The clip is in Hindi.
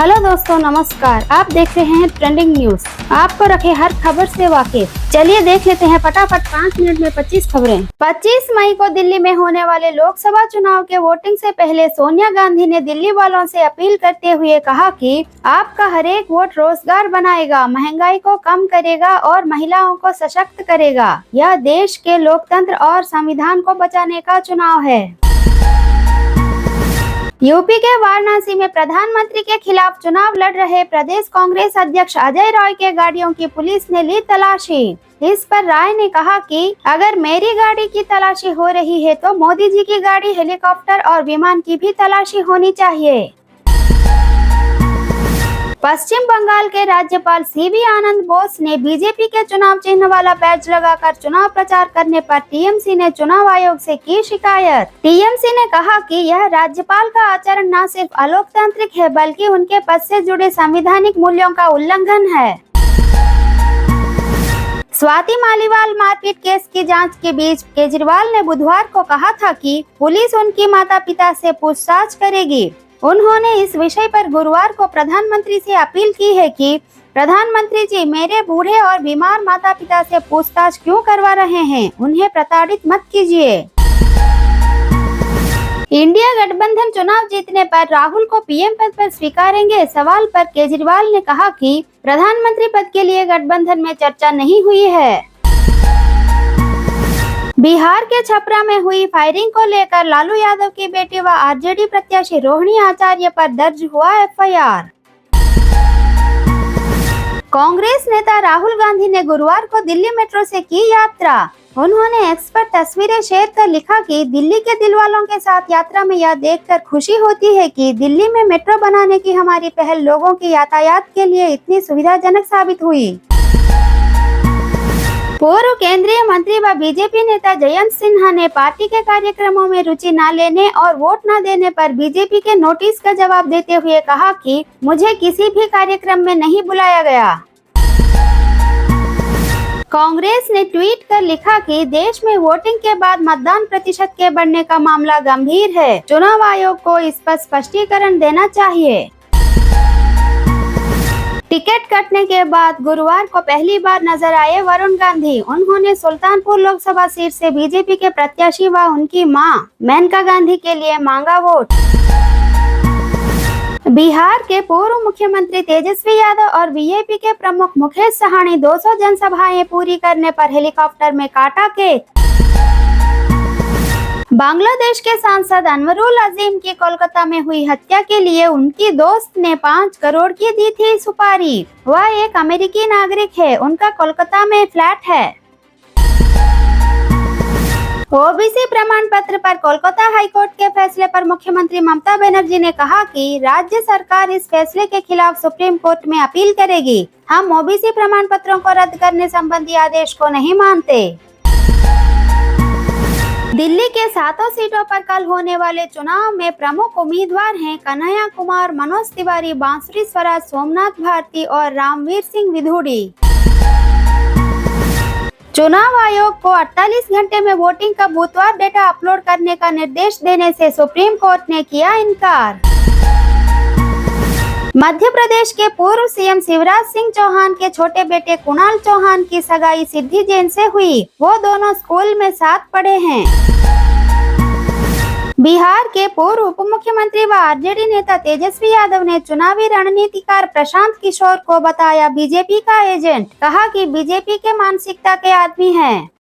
हेलो दोस्तों, नमस्कार। आप देख रहे हैं ट्रेंडिंग न्यूज। आपको रखे हर खबर से वाकिफ। चलिए देख लेते हैं फटाफट 5 मिनट में 25 खबरें। 25 मई को दिल्ली में होने वाले लोकसभा चुनाव के वोटिंग से पहले सोनिया गांधी ने दिल्ली वालों से अपील करते हुए कहा कि आपका हर एक वोट रोजगार बनाएगा, महंगाई को कम करेगा और महिलाओं को सशक्त करेगा। यह देश के लोकतंत्र और संविधान को बचाने का चुनाव है। यूपी के वाराणसी में प्रधानमंत्री के खिलाफ चुनाव लड़ रहे प्रदेश कांग्रेस अध्यक्ष अजय राय के गाड़ियों की पुलिस ने ली तलाशी। इस पर राय ने कहा कि अगर मेरी गाड़ी की तलाशी हो रही है तो मोदी जी की गाड़ी, हेलीकॉप्टर और विमान की भी तलाशी होनी चाहिए। पश्चिम बंगाल के राज्यपाल सीवी आनंद बोस ने बीजेपी के चुनाव चिन्ह वाला बैज लगाकर चुनाव प्रचार करने पर टीएमसी ने चुनाव आयोग से की शिकायत। टीएमसी ने कहा कि यह राज्यपाल का आचरण न सिर्फ अलोकतांत्रिक है बल्कि उनके पद से जुड़े संवैधानिक मूल्यों का उल्लंघन है। स्वाति मालीवाल मारपीट केस की जांच के बीच केजरीवाल ने बुधवार को कहा था कि पुलिस उनकी माता पिता से पूछताछ करेगी। उन्होंने इस विषय पर गुरुवार को प्रधानमंत्री से अपील की है कि प्रधानमंत्री जी, मेरे बूढ़े और बीमार माता पिता से पूछताछ क्यों करवा रहे हैं? उन्हें प्रताड़ित मत कीजिए। इंडिया गठबंधन चुनाव जीतने पर राहुल को पीएम पद पर स्वीकारेंगे? सवाल पर केजरीवाल ने कहा कि प्रधानमंत्री पद के लिए गठबंधन में चर्चा नहीं हुई है। बिहार के छपरा में हुई फायरिंग को लेकर लालू यादव की बेटी व आरजेडी प्रत्याशी रोहिणी आचार्य पर दर्ज हुआ एफआईआर। कांग्रेस नेता राहुल गांधी ने गुरुवार को दिल्ली मेट्रो से की यात्रा। उन्होंने एक्स पर तस्वीरें शेयर कर लिखा कि दिल्ली के दिलवालों के साथ यात्रा में यह देखकर खुशी होती है कि दिल्ली में मेट्रो बनाने की हमारी पहल लोगों की यातायात के लिए इतनी सुविधाजनक साबित हुई। पूर्व केंद्रीय मंत्री व बीजेपी नेता जयंत सिन्हा ने पार्टी के कार्यक्रमों में रुचि न लेने और वोट न देने पर बीजेपी के नोटिस का जवाब देते हुए कहा कि मुझे किसी भी कार्यक्रम में नहीं बुलाया गया। कांग्रेस ने ट्वीट कर लिखा कि देश में वोटिंग के बाद मतदान प्रतिशत के बढ़ने का मामला गंभीर है। चुनाव आयोग को इस पर स्पष्टीकरण देना चाहिए। टिकट कटने के बाद गुरुवार को पहली बार नजर आए वरुण गांधी। उन्होंने सुल्तानपुर लोकसभा सीट से बीजेपी के प्रत्याशी व उनकी मां मेनका गांधी के लिए मांगा वोट। बिहार के पूर्व मुख्यमंत्री तेजस्वी यादव और बीजेपी के प्रमुख मुकेश सहनी 200 जनसभाएं पूरी करने पर हेलीकॉप्टर में काटा केक। बांग्लादेश के सांसद अनवरुल अजीम की कोलकाता में हुई हत्या के लिए उनकी दोस्त ने 5 करोड़ की दी थी सुपारी। वह एक अमेरिकी नागरिक है, उनका कोलकाता में फ्लैट है। ओबीसी प्रमाण पत्र पर कोलकाता हाईकोर्ट के फैसले पर मुख्यमंत्री ममता बनर्जी ने कहा कि राज्य सरकार इस फैसले के खिलाफ सुप्रीम कोर्ट में अपील करेगी। हम ओबीसी प्रमाण पत्रों को रद्द करने संबंधी आदेश को नहीं मानते। दिल्ली के 7 सीटों पर कल होने वाले चुनाव में प्रमुख उम्मीदवार हैं कन्हैया कुमार, मनोज तिवारी, बांसुरी स्वराज, सोमनाथ भारती और रामवीर सिंह विधुड़ी। चुनाव आयोग को 48 घंटे में वोटिंग का बूथवार डेटा अपलोड करने का निर्देश देने से सुप्रीम कोर्ट ने किया इनकार। मध्य प्रदेश के पूर्व सीएम शिवराज सिंह चौहान के छोटे बेटे कुणाल चौहान की सगाई सिद्धि जैन से हुई। वो दोनों स्कूल में साथ पढ़े हैं। बिहार के पूर्व उप मुख्यमंत्री व आरजेडी नेता तेजस्वी यादव ने चुनावी रणनीतिकार प्रशांत किशोर को बताया बीजेपी का एजेंट। कहा कि बीजेपी के मानसिकता के आदमी हैं।